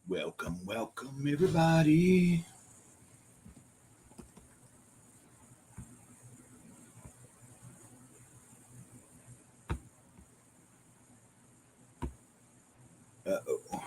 Welcome, welcome, everybody. Uh-oh.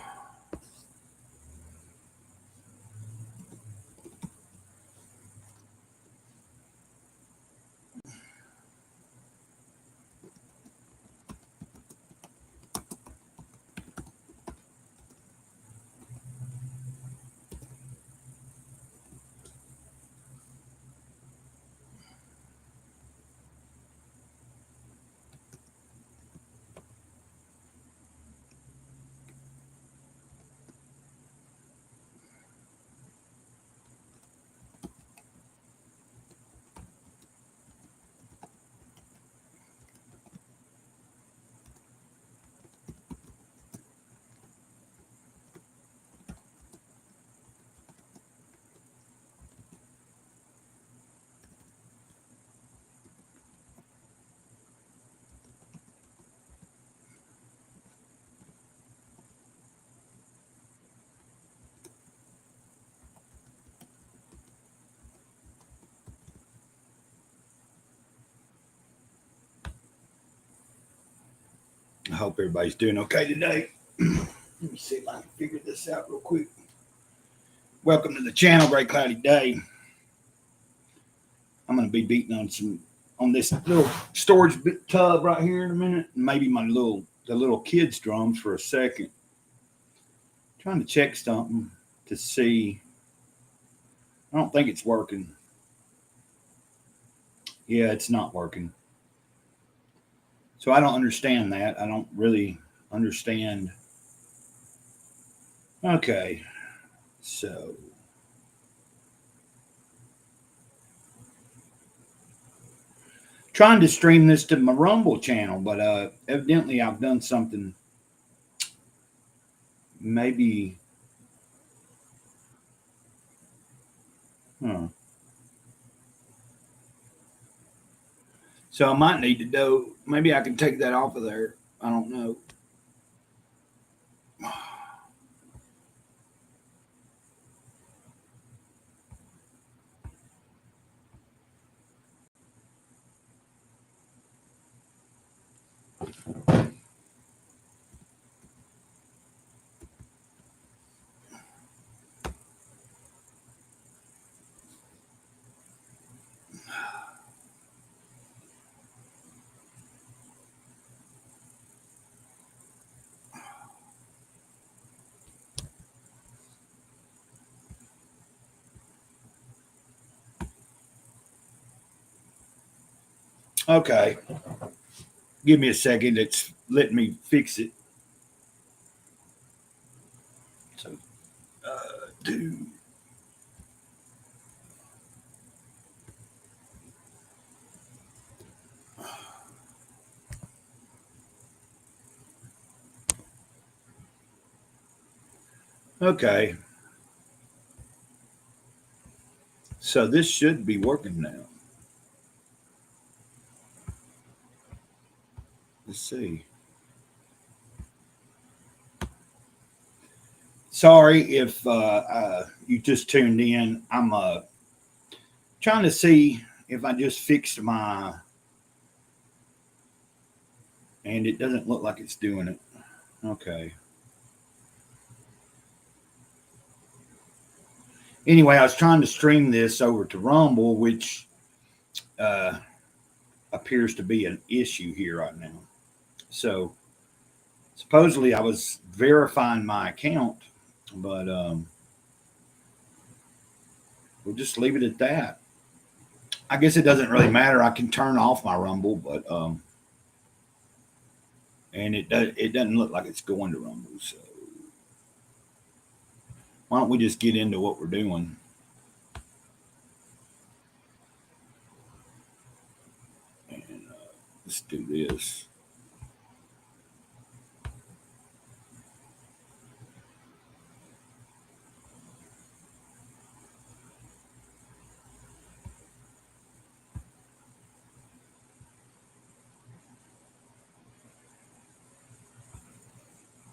I hope everybody's doing okay today. Let me see if I can figure this out real quick. Welcome to the channel, Great Cloudy Day. I'm going to be beating on this little storage tub right here in a minute, and maybe the little kids drums for a second. Trying to check something to see. I don't think it's working. Yeah, it's not working. So I don't understand that. I don't really understand. Okay, so trying to stream this to my Rumble channel, but evidently I've done something. Maybe, huh. So I might need to do. Maybe I can take that off of there. I don't know. Okay, give me a second. It's letting me fix it. So, do. Okay, so this should be working now. Let's see. Sorry if you just tuned in. I'm trying to see if I just fixed my, and it doesn't look like it's doing it. Okay. Anyway, I was trying to stream this over to Rumble, which uh, appears to be an issue here right now. So supposedly I was verifying my account, but we'll just leave it at that. I guess it doesn't really matter. I can turn off my Rumble, but and it doesn't look like it's going to Rumble. So why don't we just get into what we're doing? And let's do this.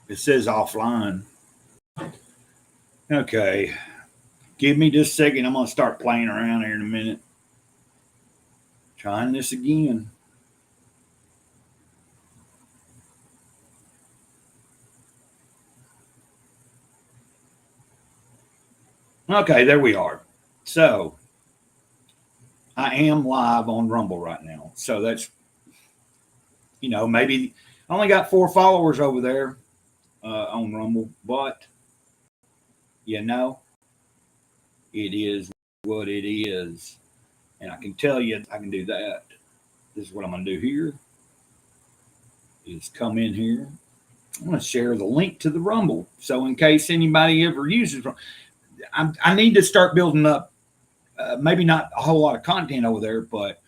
It says offline. Okay. Give me just a second. I'm going to start playing around here in a minute. Trying this again. Okay, there we are. So I am live on Rumble right now. So that's, maybe I only got 4 followers over there on Rumble, but it is what it is. And I can tell you, I can do that. This is what I'm going to do here is come in here. I'm going to share the link to the Rumble. So in case anybody ever uses it, I need to start building up, maybe not a whole lot of content over there, but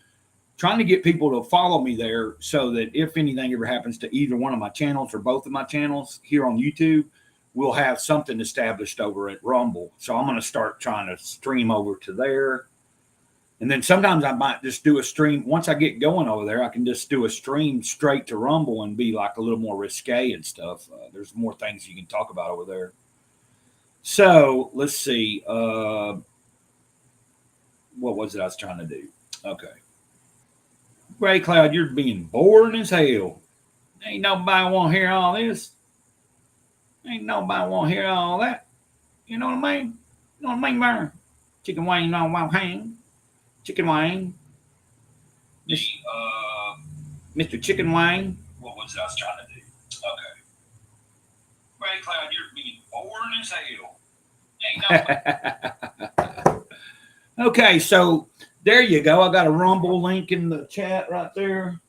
trying to get people to follow me there so that if anything ever happens to either one of my channels or both of my channels here on YouTube, we'll have something established over at Rumble. So I'm going to start trying to stream over to there. And then sometimes I might just do a stream. Once I get going over there, I can just do a stream straight to Rumble and be like a little more risque and stuff. There's more things you can talk about over there. So let's see. What was it I was trying to do? Okay. Gray Cloud, you're being boring as hell. Ain't nobody want to hear all this. Ain't nobody want to hear all that. You know what I mean? You know what I mean, Burn? Chicken wing on wild hang. Chicken wing. Mr. Chicken Wing. What was it I was trying to do? Okay. Gray Cloud, you're being boring as hell. Ain't nobody. Okay, so there you go. I got a Rumble link in the chat right there.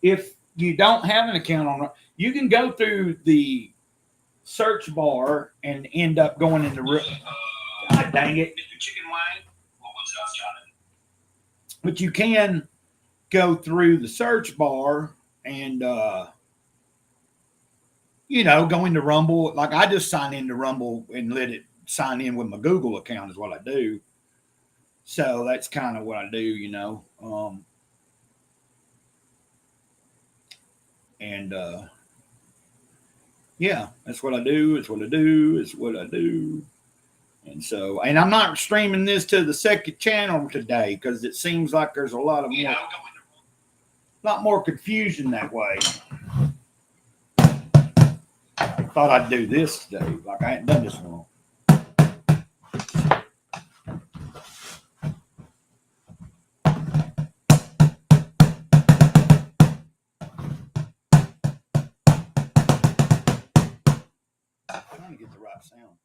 If you don't have an account on it, you can go through the search bar and end up going into God dang it. Mr. Chicken Wing. What was it I was trying to do? But you can go through the search bar and go into Rumble. Like I just sign into Rumble and let it sign in with my Google account is what I do. So that's kind of what I do, yeah, that's what I do. It's what I do. It's what I do. And so, and I'm not streaming this to the second channel today because it seems like there's a lot more confusion that way. I thought I'd do this today. Like I hadn't done this one. Trying to get the right sound.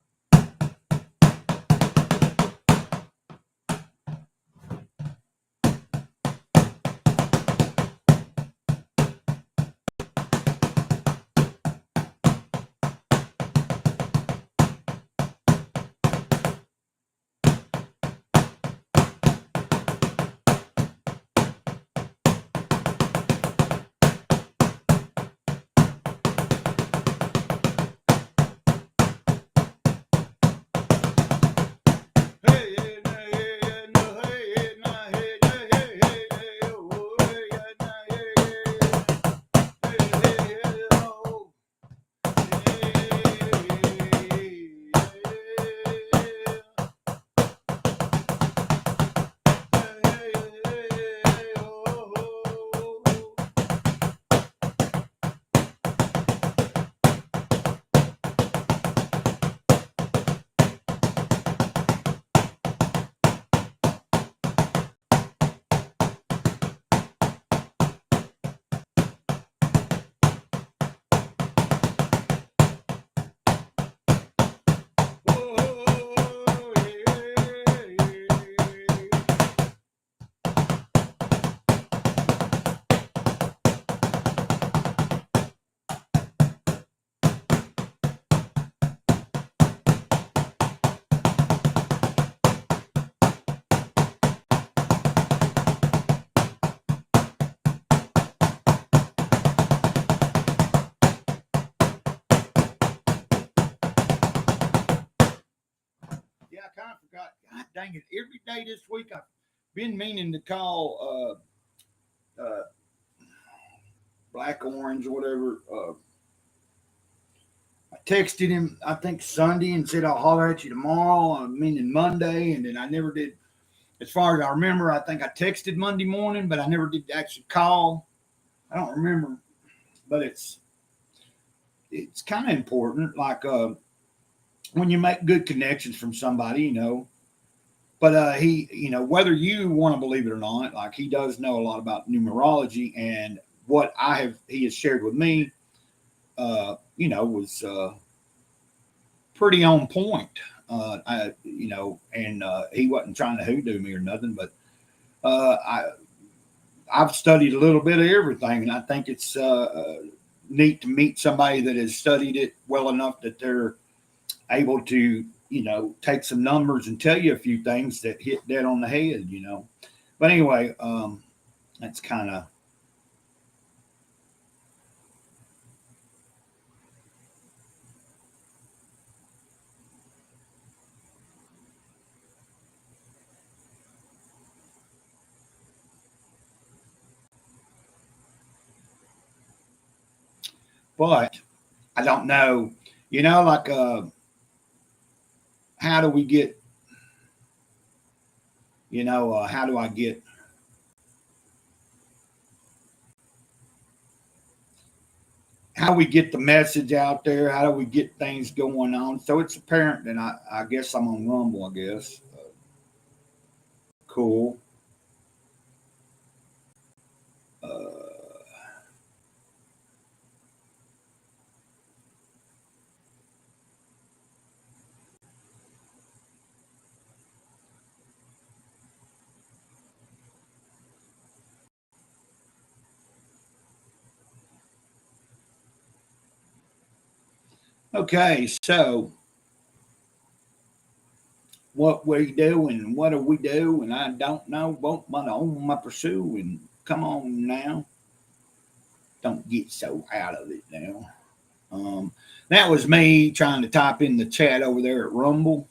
Yeah, I kind of forgot. God dang it. Every day this week I've been meaning to call Black Orange or whatever. texted him, I think Sunday, and said I'll holler at you tomorrow, meaning Monday, and then I never did. As far as I remember, I think I texted Monday morning, but I never did actually call. I don't remember, but it's kind of important. Like when you make good connections from somebody, But he, whether you want to believe it or not, like he does know a lot about numerology, and what he has shared with me, was pretty on point. And he wasn't trying to hoodoo me or nothing, but I've studied a little bit of everything, and I think it's neat to meet somebody that has studied it well enough that they're able to, take some numbers and tell you a few things that hit dead on the head. But anyway, that's kind of. But I don't know, like how do we get, how do I get, how do we get the message out there? How do we get things going on? So it's apparent that I guess I'm on Rumble, I guess. Cool. Uh, okay, so what we do and what do we do? And I don't know, but on my pursue. And come on now, don't get so out of it now. Um, that was me trying to type in the chat over there at Rumble.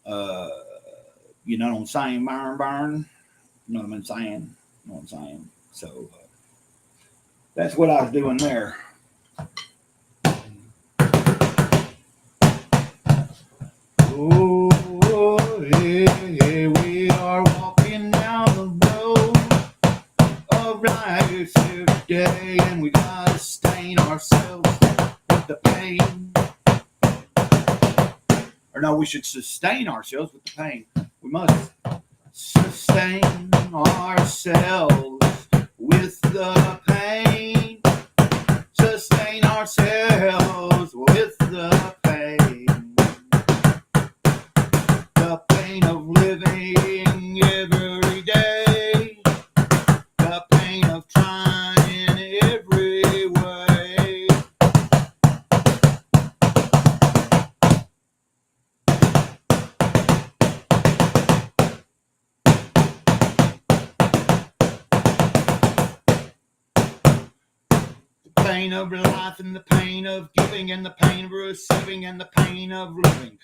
Uh, you know what I'm saying, Byron? You know what I'm saying? You know what I'm saying? So that's what I was doing there. Oh, yeah, we are walking down the road of life every day, and we gotta stain ourselves with the pain. Or no, we should sustain ourselves with the pain. We must sustain ourselves with the pain. Sustain ourselves with the pain. The pain of living every day. The pain of trying every way. The pain of life and the pain of giving and the pain of receiving and the pain of living.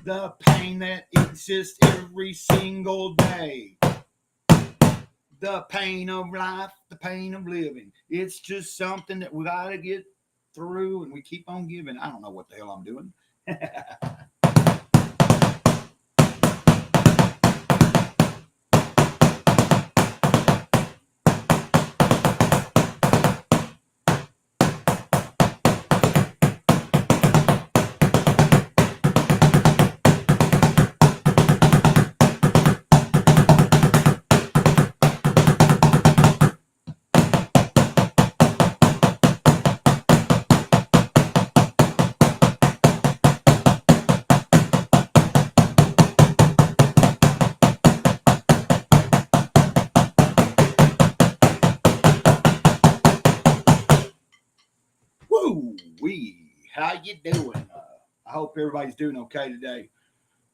The pain that exists every single day. The pain of life, the pain of living. It's just something that we gotta get through, and we keep on giving. I don't know what the hell I'm doing. Woo wee! How you doing? I hope everybody's doing okay today.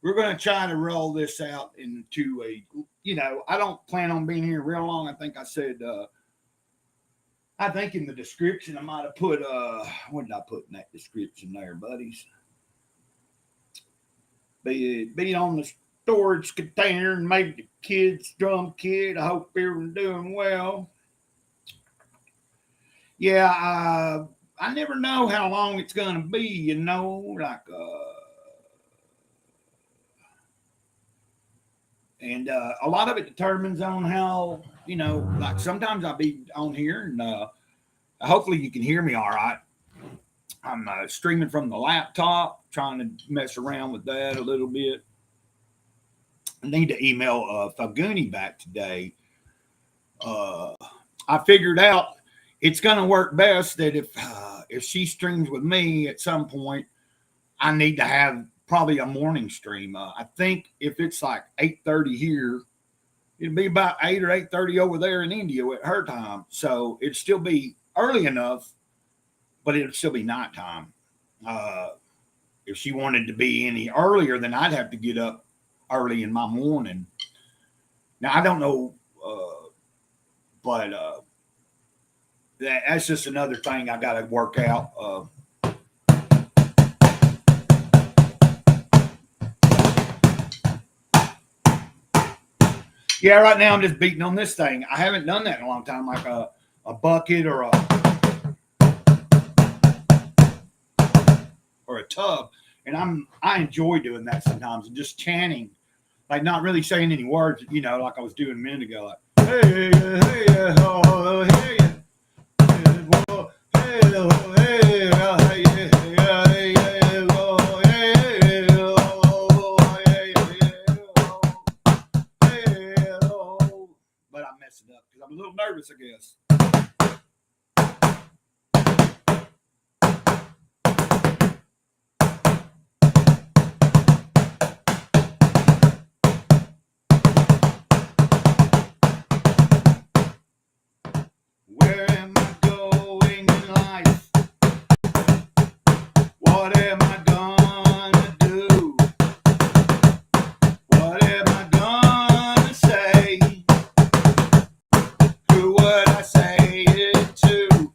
We're going to try to roll this out into a, I don't plan on being here real long. I think I said, I think in the description I might have put, what did I put in that description there, buddies? Be on the storage container and maybe the kids, drum kid. I hope everyone's doing well. Yeah, I never know how long it's gonna be, like and a lot of it determines on how, like sometimes I'll be on here and hopefully you can hear me all right. I'm streaming from the laptop, trying to mess around with that a little bit. I need to email Faguni back today. Uh, I figured out it's going to work best that if she streams with me at some point, I need to have probably a morning stream. I think if it's like 8:30 here, it'd be about 8 or 8:30 over there in India at her time. So it'd still be early enough, but it'd still be nighttime. Uh, if she wanted to be any earlier, then I'd have to get up early in my morning. Now I don't know, but that's just another thing I got to work out. Yeah, right now I'm just beating on this thing. I haven't done that in a long time, like a bucket or a tub, and I enjoy doing that sometimes, and just chanting, like not really saying any words, like I was doing a minute ago, like hey, hey, oh, hey, whoa, hey, oh, hey, hey, hey, oh, hey, oh, hey, hey, oh. But I messed it up because I'm a little nervous, I guess. Where am I going in life? What am I gonna do? What am I gonna say? Who would I say it to?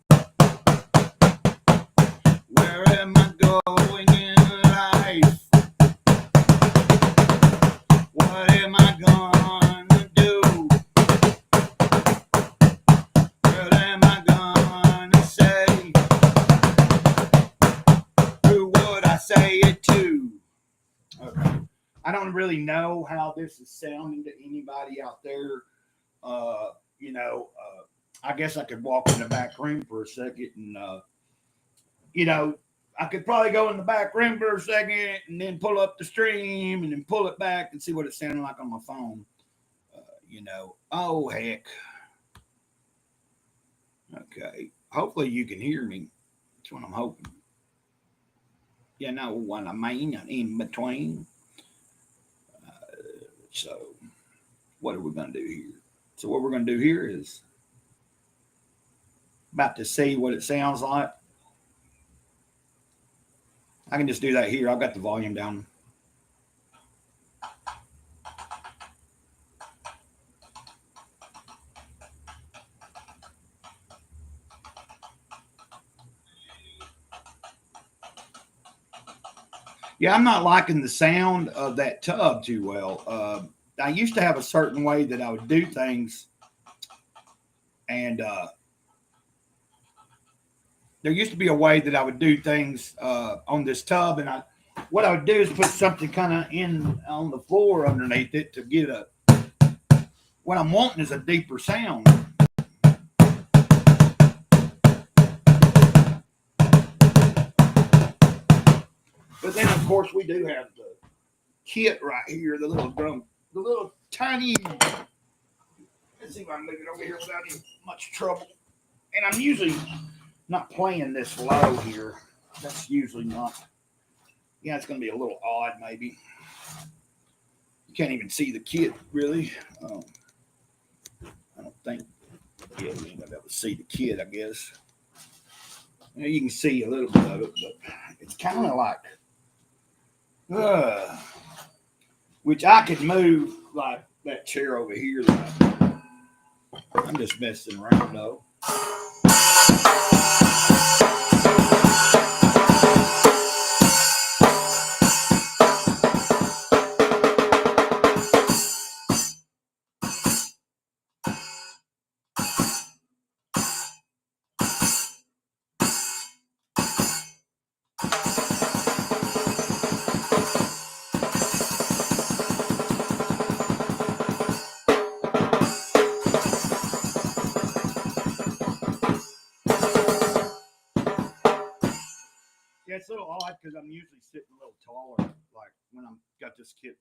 Where am I going in life? What am I gonna do? What am I gonna say? Who would I say it to? Okay. I don't really know how this is sounding to anybody out there. Uh, I guess I could walk in the back room for a second and, I could probably go in the back room for a second and then pull up the stream and then pull it back and see what it sounded like on my phone. Oh, heck. Okay. Hopefully you can hear me. That's what I'm hoping. You know what I mean? In between. So, what are we going to do here? So, what we're going to do here is about to see what it sounds like. I can just do that here. I've got the volume down. Yeah, I'm not liking the sound of that tub too well. I used to have a certain way that I would do things, and there used to be a way that I would do things on this tub, and what I would do is put something kind of in on the floor underneath it to get a. What I'm wanting is a deeper sound. But then, of course, we do have the kit right here, the little drum, the little tiny. Let's see if I can move it over here without any much trouble. And I'm usually not playing this low here. That's usually not. Yeah, it's going to be a little odd, maybe. You can't even see the kit, really. I don't think. Yeah, you ain't going to be able to see the kit, I guess. You can see a little bit of it, but it's kind of like. Which I could move like that chair over here. I'm just messing around though. it's a little odd because I'm usually sitting a little taller. Like when I'm got this kit,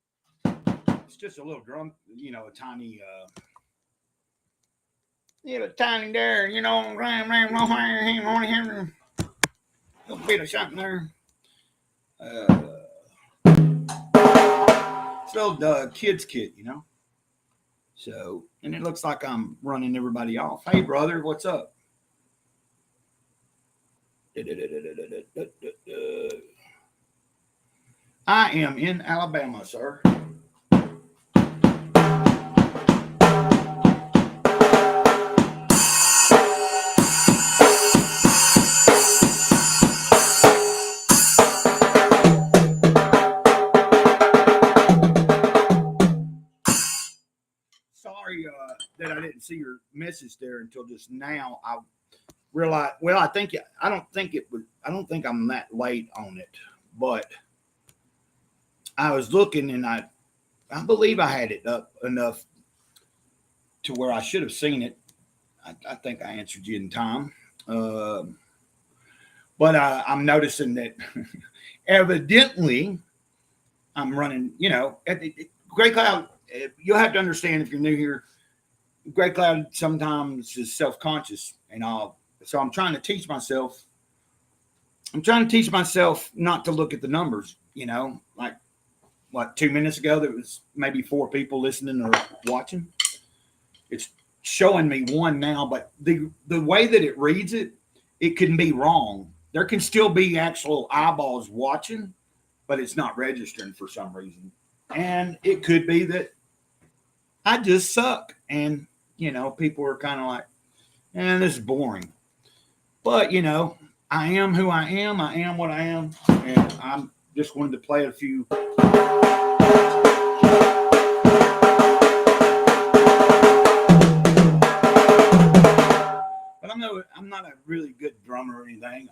it's just a little drum, a tiny, tiny there. A bit of something there. It's a little kids kit. So, and it looks like I'm running everybody off. Hey, brother, what's up? I am in Alabama, sir. Sorry that I didn't see your message there until just now. I realized. Well, I don't think it was. I don't think I'm that late on it, but I was looking and I believe I had it up enough to where I should have seen it. I think I answered you in time. But I'm noticing that evidently I'm running, at Gray Cloud. You'll have to understand if you're new here, Gray Cloud sometimes is self-conscious so I'm trying to teach myself. I'm trying to teach myself not to look at the numbers, like what 2 minutes ago, there was maybe 4 people listening or watching. It's showing me 1 now, but the way that it reads it, it can be wrong. There can still be actual eyeballs watching, but it's not registering for some reason. And it could be that I just suck. And, people are kind of like, this is boring. But, I am who I am. I am what I am. And I'm just wanted to play a few. But I'm not a really good drummer or anything.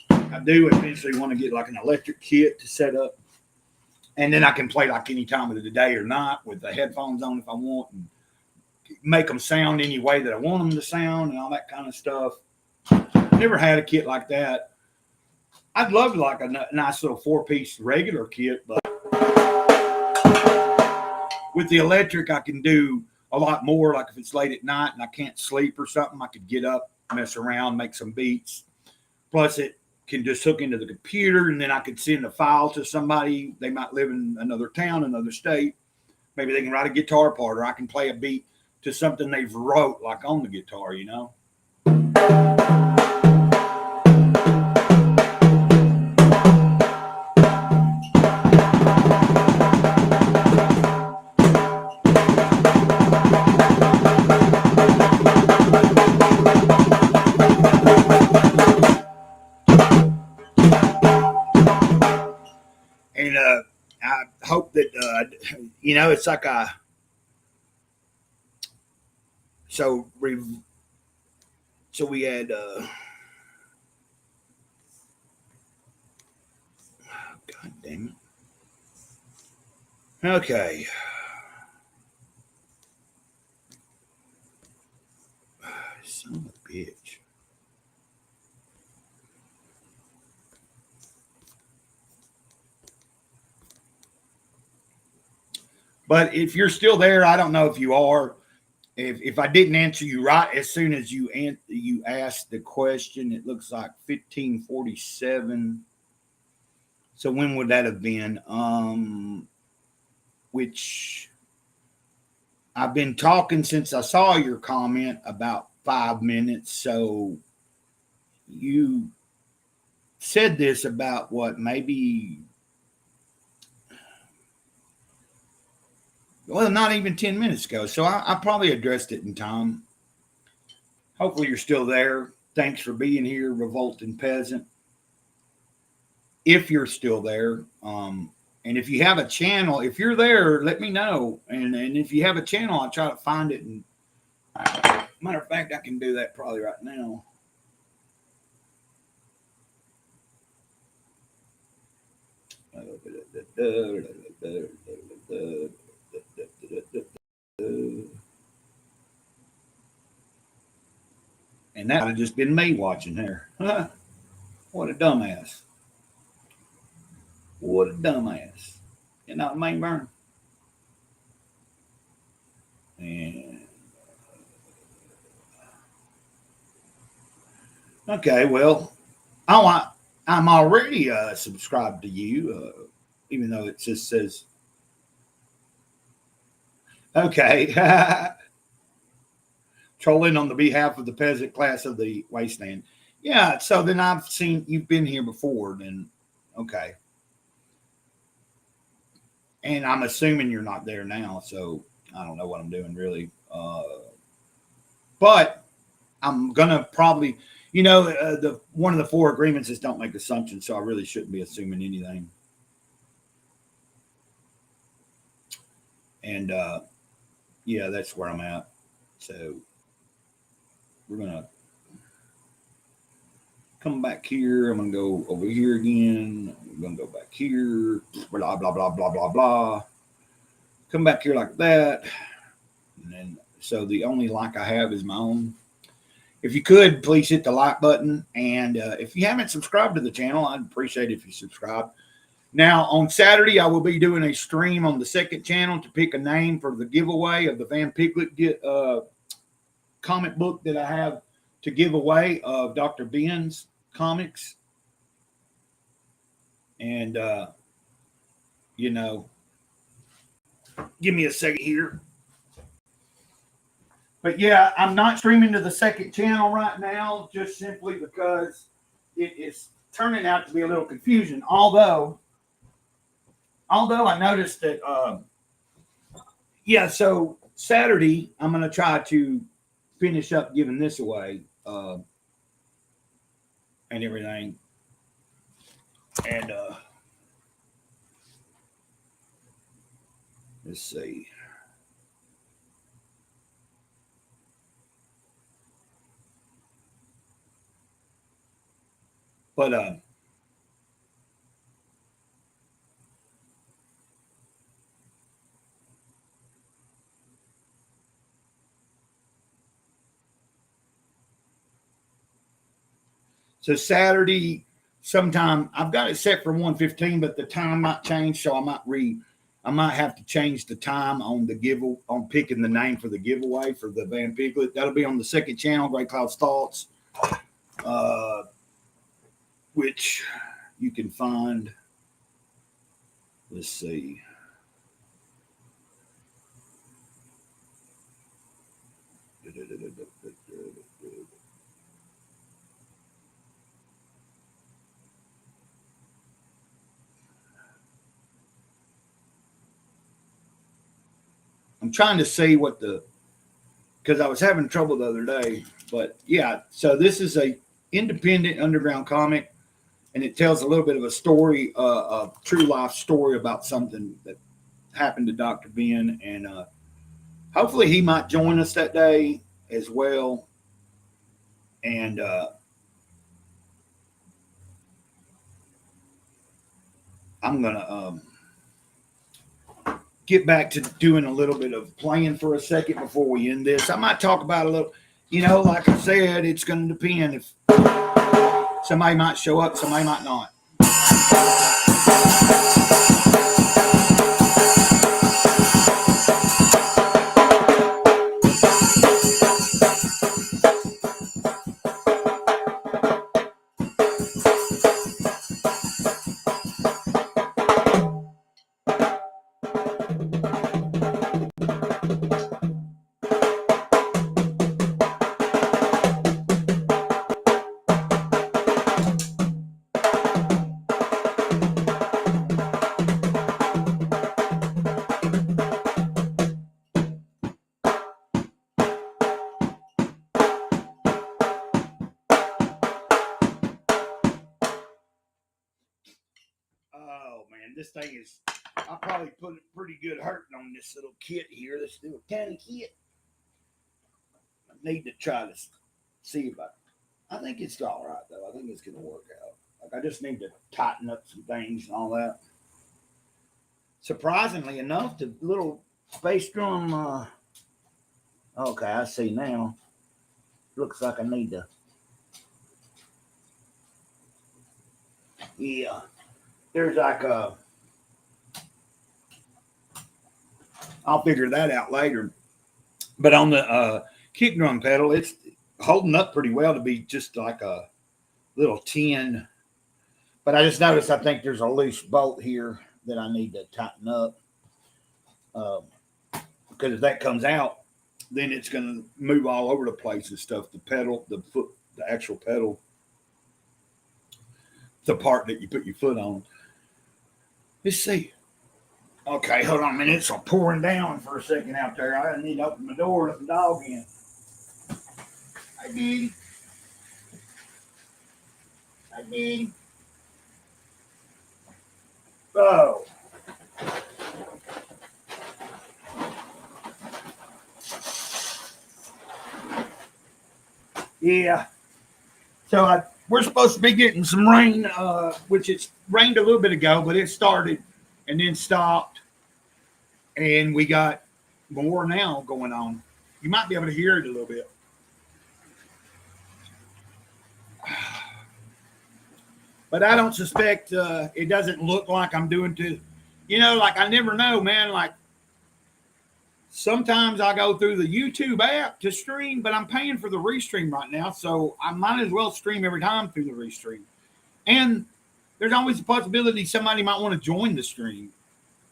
I do eventually want to get like an electric kit to set up. And then I can play like any time of the day or night with the headphones on if I want, and make them sound any way that I want them to sound and all that kind of stuff. Never had a kit like that. I'd love like a nice little 4-piece regular kit, but with the electric, I can do a lot more. Like if it's late at night and I can't sleep or something, I could get up, mess around, make some beats. Plus, it can just hook into the computer, and then I could send a file to somebody. They might live in another town, another state. Maybe they can write a guitar part, or I can play a beat to something they've wrote, like on the guitar, And I hope that it's like so we had God damn it. Okay. Son of a bitch. But if you're still there, I don't know if you are. If I didn't answer you right as soon as you asked the question, it looks like 1547. So when would that have been? Which I've been talking since I saw your comment about 5 minutes. So you said this about what, maybe, well, not even 10 minutes ago. So I probably addressed it in time. Hopefully you're still there. Thanks for being here, Revolting Peasant. If you're still there. And if you have a channel, if you're there, let me know. And if you have a channel, I'll try to find it. And matter of fact, I can do that probably right now. And that would have just been me watching there. What a dumbass. What a dumbass. You're not main burn. And okay, well, I'm already subscribed to you, even though it just says okay. Trolling on the behalf of the peasant class of the wasteland. Yeah, so then I've seen you've been here before, then okay. And I'm assuming you're not there now, so I don't know what I'm doing really. But I'm gonna probably, the one of the four agreements is don't make assumptions, so I really shouldn't be assuming anything. And yeah, that's where I'm at. So we're gonna come back here. I'm gonna go over here again. I'm gonna go back here. Blah blah blah blah blah blah. Come back here like that. And then so the only like I have is my own. If you could, please hit the like button. And if you haven't subscribed to the channel, I'd appreciate it if you subscribe. Now, on Saturday, I will be doing a stream on the second channel to pick a name for the giveaway of the Van Piglet comic book that I have to give away of Dr. Ben's comics. And, give me a second here. But yeah, I'm not streaming to the second channel right now, just simply because it is turning out to be a little confusion. Although I noticed that, so Saturday I'm going to try to finish up giving this away and everything. And let's see. But so Saturday sometime I've got it set for 1:15, but the time might change, so I might have to change the time on on picking the name for the giveaway for the Van Piglet. That'll be on the second channel, Gray Cloud's Thoughts, which you can find. Let's see. I'm trying to see because I was having trouble the other day, but yeah. So this is a independent underground comic, and it tells a little bit of a story, a true life story about something that happened to Dr. Ben, and hopefully he might join us that day as well. And I'm gonna get back to doing a little bit of playing for a second before we end this. I might talk about a little, like I said, it's going to depend if somebody might show up, somebody might not. This thing is, I probably put a pretty good hurting on this little kit here. This little tiny kit. I need to try to see if I think it's all right though. I think it's going to work out. Like I just need to tighten up some things and all that. Surprisingly enough, the little space drum. Okay, I see now. Looks like I need to. Yeah. there's like I'll figure that out later. But on the kick drum pedal, it's holding up pretty well to be just like a little tin. But I just noticed I think there's a loose bolt here that I need to tighten up. Because if that comes out, then it's going to move all over the place and stuff. The pedal, the foot, the actual pedal, the part that you put your foot on. Let's see. Okay, hold on a minute. It's pouring down for a second out there. I need to open my door and let the dog in. Hi, Dee. Hi, Dee. Oh. Yeah. So we're supposed to be getting some rain, which it's rained a little bit ago, but it started and then stopped. And we got more now going on. You might be able to hear it a little bit. But I don't suspect it doesn't look like I'm doing to, like I never know, man. Like sometimes I go through the YouTube app to stream, but I'm paying for the restream right now. So I might as well stream every time through the restream. And there's always a possibility somebody might want to join the stream.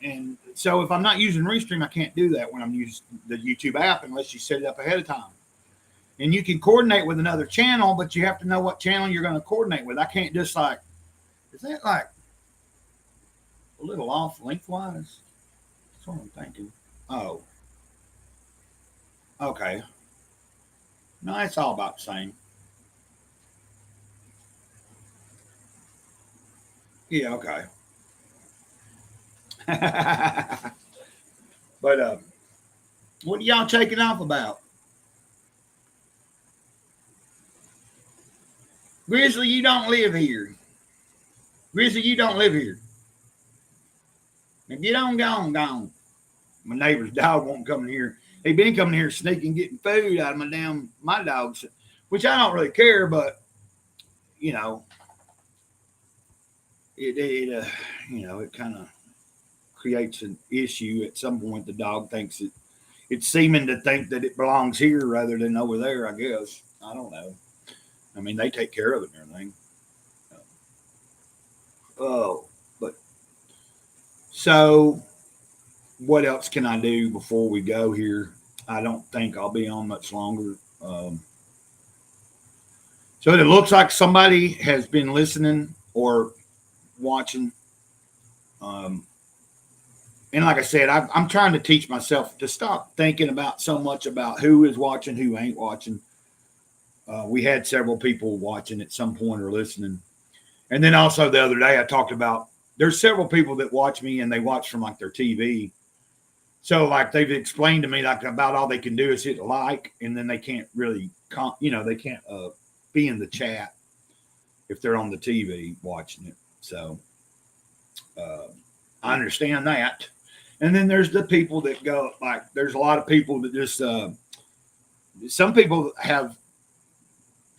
And so if I'm not using Restream, I can't do that when I'm using the YouTube app unless you set it up ahead of time. And you can coordinate with another channel, but you have to know what channel you're going to coordinate with. I can't just is that like a little off lengthwise? That's what I'm thinking. Oh. Okay. No, it's all about the same. Yeah, okay. But what are y'all taking off about? Grizzly, you don't live here. Grizzly, you don't live here. Now get on, gone. My neighbor's dog won't come in here. They've been coming here sneaking, getting food out of my dogs, which I don't really care, but it kind of creates an issue at some point. The dog thinks it's seeming to think that it belongs here rather than over there, I guess. I don't know. I mean, they take care of it and everything. But so what else can I do before we go here? I don't think I'll be on much longer. So it looks like somebody has been listening or watching. And like I said, I'm trying to teach myself to stop thinking about so much about who is watching, who ain't watching. We had several people watching at some point or listening. And then also the other day I talked about there's several people that watch me and they watch from like their TV. So like they've explained to me like about all they can do is hit like, and then they can't really, they can't be in the chat if they're on the TV watching it. So I understand that. And then there's the people that go like, there's a lot of people that just, some people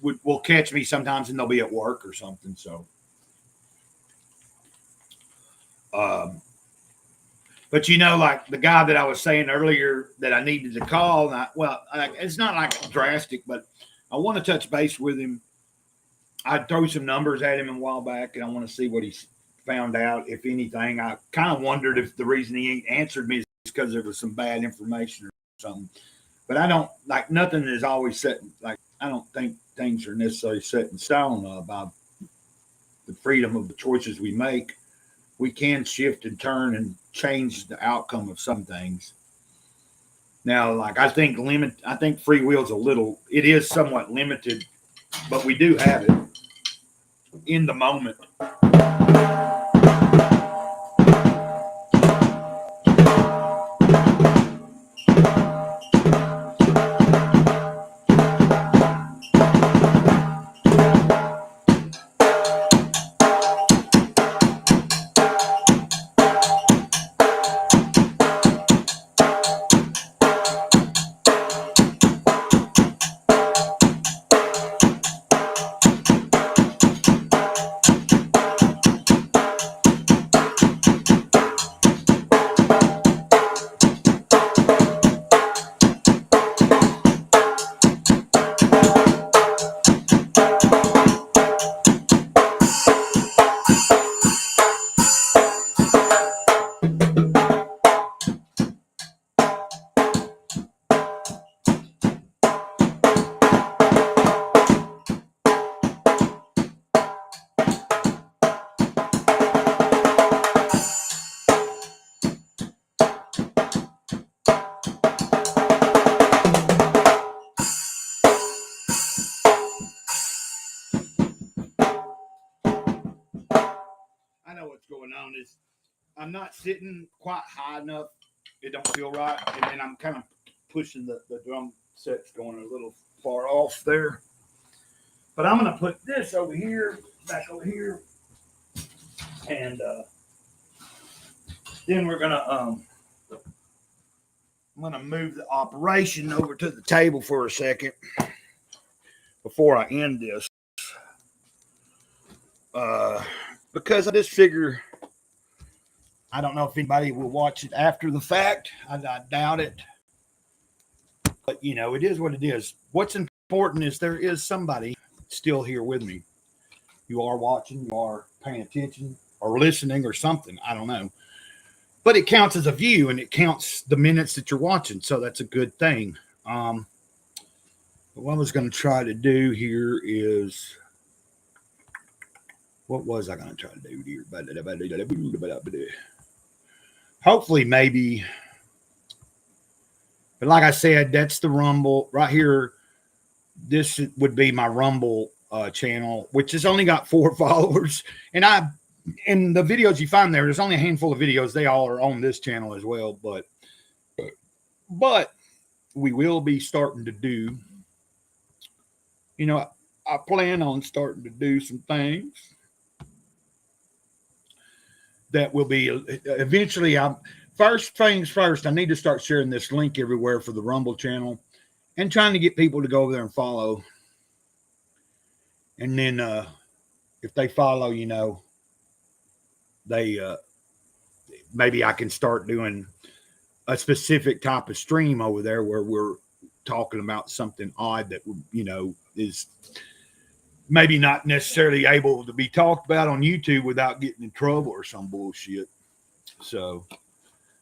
will catch me sometimes and they'll be at work or something. So, but like the guy that I was saying earlier that I needed to call, it's not like drastic, but I want to touch base with him. I throw some numbers at him a while back, and I want to see what he's found out, if anything. I kind of wondered if the reason he ain't answered me is because there was some bad information or something. But I don't, nothing is always set, I don't think things are necessarily set in stone about the freedom of the choices we make. We can shift and turn and change the outcome of some things. Now, I think free will is it is somewhat limited, but we do have it in the moment. know what's going on is I'm not sitting quite high enough. It don't feel right. And then I'm kind of pushing the drum sets going a little far off there. But I'm going to put this over here, back over here. And then we're going to, I'm going to move the operation over to the table for a second before I end this. Because I just figure, I don't know if anybody will watch it after the fact. I doubt it. But, you know, it is what it is. What's important is there is somebody still here with me. You are watching, you are paying attention or listening or something. I don't know. But it counts as a view and it counts the minutes that you're watching. So that's a good thing. But what I was going to try to do here is, what was I going to try to do here? Hopefully, maybe. But like I said, that's the Rumble right here. This would be my Rumble channel, which has only got 4 followers. And in the videos you find there's only a handful of videos. They all are on this channel as well. But we will be starting to do, you know, I plan on starting to do some things that will be eventually. First things first, I need to start sharing this link everywhere for the Rumble channel and trying to get people to go over there and follow. And then if they follow, you know, they maybe I can start doing a specific type of stream over there where we're talking about something odd that, you know, is maybe not necessarily able to be talked about on YouTube without getting in trouble or some bullshit. So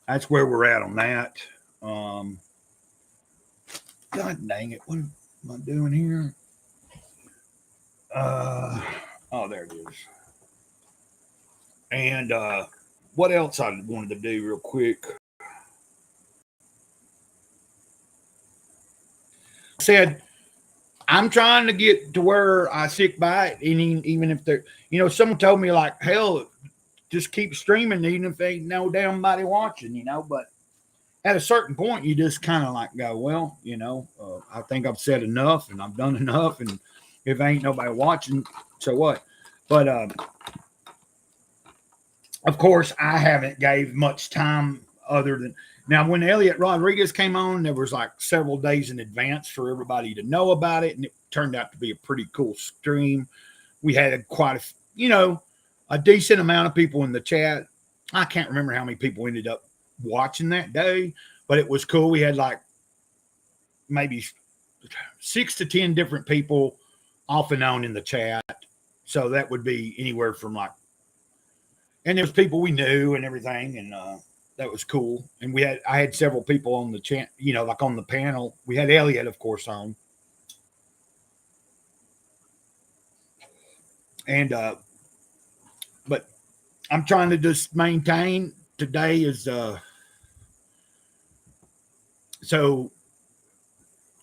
that's where we're at on that. God dang it. What am I doing here? Oh, there it is. And what else I wanted to do real quick? I said, I'm trying to get to where I stick by it. And even if they're, you know, someone told me like, hell, just keep streaming even if ain't no damn body watching, you know. But at a certain point, you just kind of like go, well, you know, I think I've said enough and I've done enough. And if ain't nobody watching, so what? But of course, I haven't gave much time other than now. When Elliot Rodriguez came on, there was like several days in advance for everybody to know about it, and it turned out to be a pretty cool stream. We had quite a, you know, a decent amount of people in the chat. I can't remember how many people ended up watching that day, but it was cool. We had like maybe 6 to 10 different people off and on in the chat. So that would be anywhere from like, and there was people we knew and everything. And that was cool. And I had several people on the chat, you know, like on the panel. We had Elliot, of course, on. And, but I'm trying to just maintain. Today is, so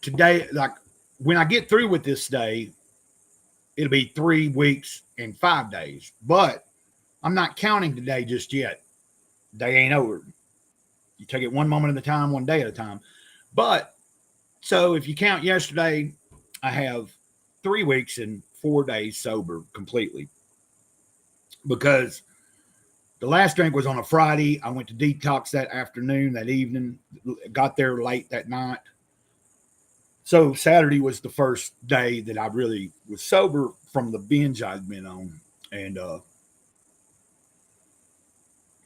today, like when I get through with this day, it'll be 3 weeks and 5 days, but I'm not counting today just yet. Day ain't over. You take it one moment at a time, one day at a time. But so if you count yesterday, I have 3 weeks and 4 days sober completely, because the last drink was on a Friday. I went to detox that afternoon, that evening, got there late that night. So Saturday was the first day that I really was sober from the binge I'd been on. And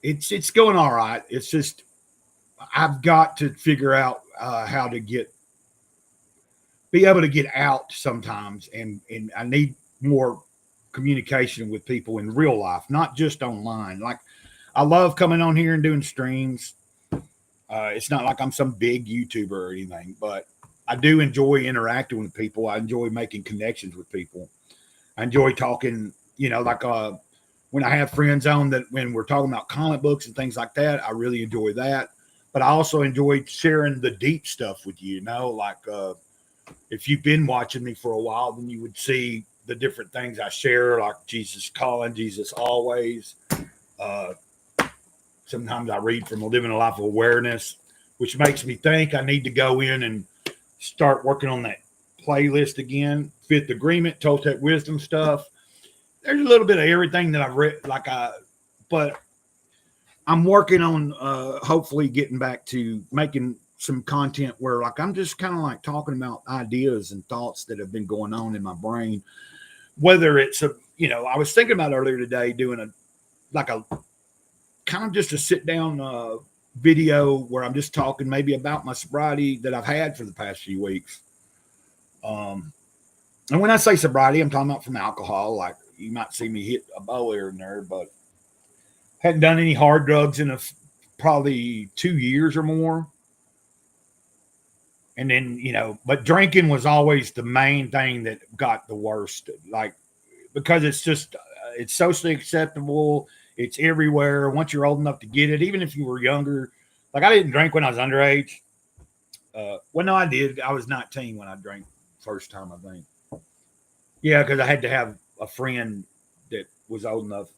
it's going all right. It's just I've got to figure out how to be able to get out sometimes, and I need more communication with people in real life, not just online. Like, I love coming on here and doing streams. It's not like I'm some big YouTuber or anything, but I do enjoy interacting with people. I enjoy making connections with people. I enjoy talking, you know, like when I have friends on that, when we're talking about comic books and things like that, I really enjoy that. But I also enjoy sharing the deep stuff with you, you know, like if you've been watching me for a while, then you would see the different things I share, like Jesus calling, Jesus always. Uh, Sometimes I read from Living a Life of Awareness, which makes me think I need to go in and start working on that playlist again. Fifth Agreement, Toltec Wisdom stuff. There's a little bit of everything that I've read, but I'm working on hopefully getting back to making some content where like I'm just kind of like talking about ideas and thoughts that have been going on in my brain. Whether it's I was thinking about earlier today doing a kind of just a sit down video where I'm just talking maybe about my sobriety that I've had for the past few weeks. And when I say sobriety, I'm talking about from alcohol. Like you might see me hit a bowl here and there, but hadn't done any hard drugs in probably 2 years or more. And then, but drinking was always the main thing that got the worst. Like, because it's just, it's socially acceptable. It's everywhere. Once you're old enough to get it, even if you were younger, like I didn't drink when I was underage. Well, no, I did. I was 19 when I drank first time, I think. Yeah, because I had to have a friend that was old enough.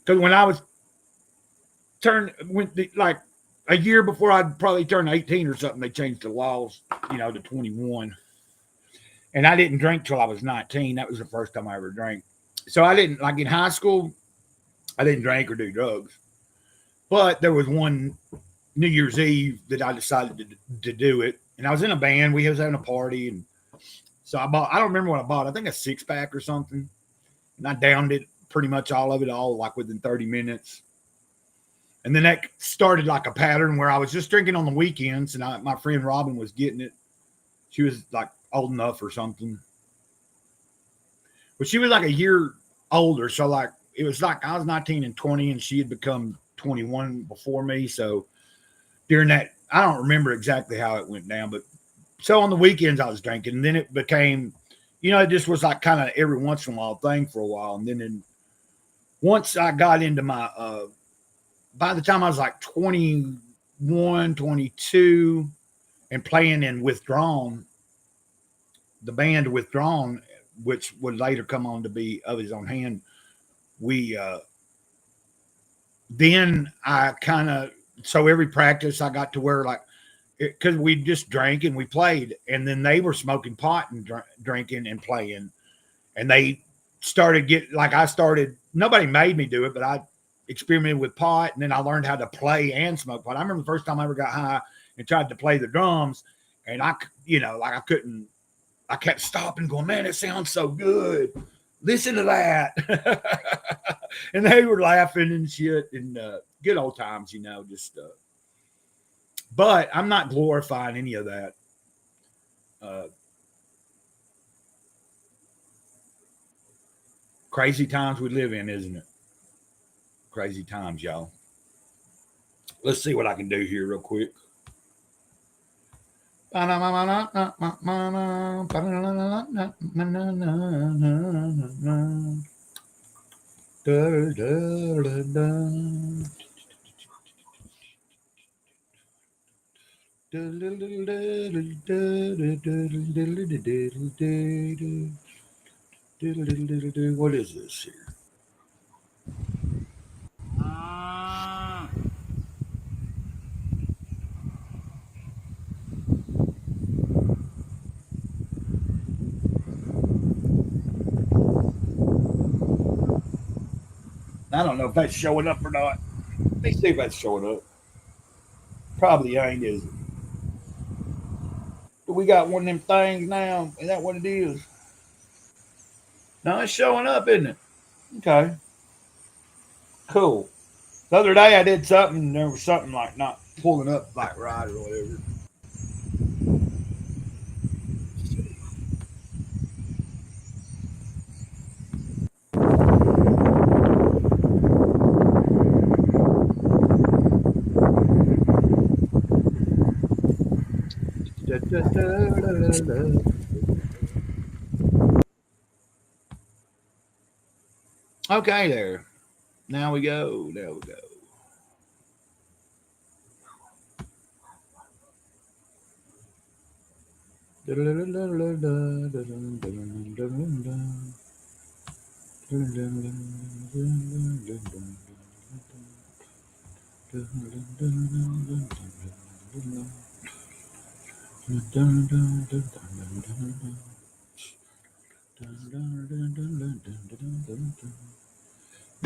Because when I was like a year before I'd probably turned 18 or something, they changed the laws, to 21. And I didn't drink till I was 19. That was the first time I ever drank. So I didn't, like in high school, I didn't drink or do drugs. But there was one New Year's Eve that I decided to do it. And I was in a band. We was having a party. And so I don't remember what I bought. I think a 6-pack or something. And I downed it, pretty much all of it, all like within 30 minutes. And then that started like a pattern where I was just drinking on the weekends. And my friend Robin was getting it. She was like old enough or something. But she was like a year older. So like, it was like I was 19 and 20 and she had become 21 before me. So during that, I don't remember exactly how it went down, but so on the weekends I was drinking, and then it became, it just was like kind of every once in a while thing for a while. And then once I got into my, by the time I was like 21, 22 and playing in Withdrawn, the band Withdrawn, which would later come on to be Of His Own Hand, then I kind of, so every practice I got to where like, because we just drank and we played, and then they were smoking pot and drinking and playing, and they started nobody made me do it, but I experimented with pot, and then I learned how to play and smoke pot. I remember the first time I ever got high and tried to play the drums, and I couldn't, I kept stopping going, man, it sounds so good. Listen to that. And they were laughing and shit, and good old times, just but I'm not glorifying any of that. Uh, Crazy times we live in, isn't it? Crazy times, y'all. Let's see what I can do here real quick. What is this here? I don't know if that's showing up or not. Let me see if that's showing up. Probably ain't, is it? But we got one of them things now. Is that what it is? No, it's showing up, isn't it? Okay, cool. The other day I did something, and there was something like not pulling up like right or whatever. Okay, there. Now we go. There we go. Now,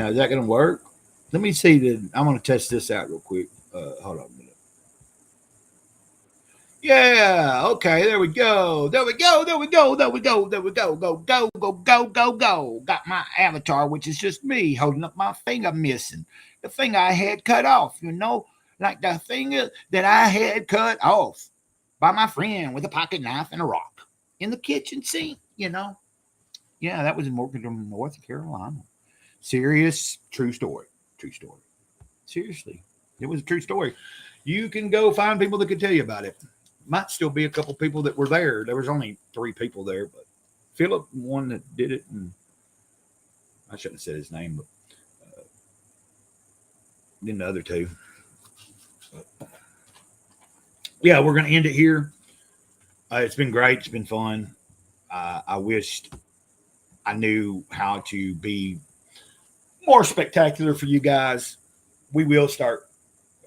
is that going to work? Let me see. I'm going to test this out real quick. Hold on a minute. Yeah. Okay. There we go. There we go. There we go. There we go. There we go. Go, go, go, go, go, go. Got my avatar, which is just me holding up my finger missing. The finger I had cut off, like the finger that I had cut off by my friend with a pocket knife and a rock in the kitchen sink, Yeah, that was in Morganton, North Carolina. Serious, true story. True story. Seriously, it was a true story. You can go find people that can tell you about it. Might still be a couple people that were there. There was only 3 people there, but Philip, one that did it, and I shouldn't have said his name, but then the other 2. But, yeah, we're going to end it here. It's been great. It's been fun. I wished I knew how to be more spectacular for you guys. We will start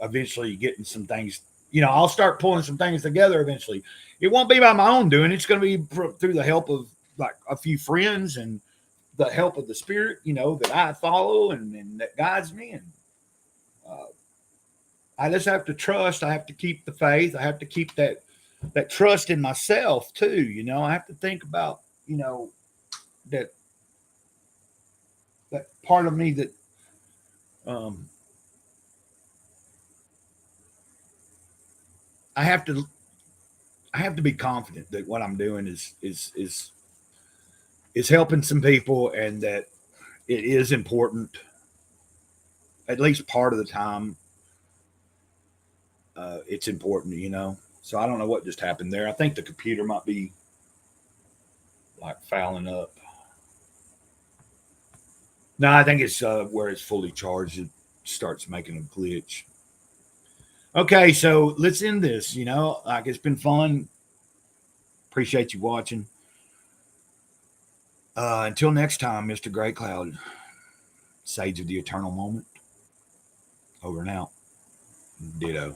eventually getting some things. I'll start pulling some things together eventually. It won't be by my own doing. It's going to be through the help of like a few friends and the help of the Spirit, that I follow and that guides me. And I just have to trust. I have to keep the faith. I have to keep that trust in myself too. I have to think about, that part of me that I have to be confident that what I'm doing is helping some people and that it is important at least part of the time. It's important, So I don't know what just happened there. I think the computer might be like fouling up. No, I think it's where it's fully charged. It starts making a glitch. Okay, so let's end this. Like it's been fun. Appreciate you watching. Until next time, Mr. Great Cloud, Sage of the Eternal Moment. Over and out. Ditto.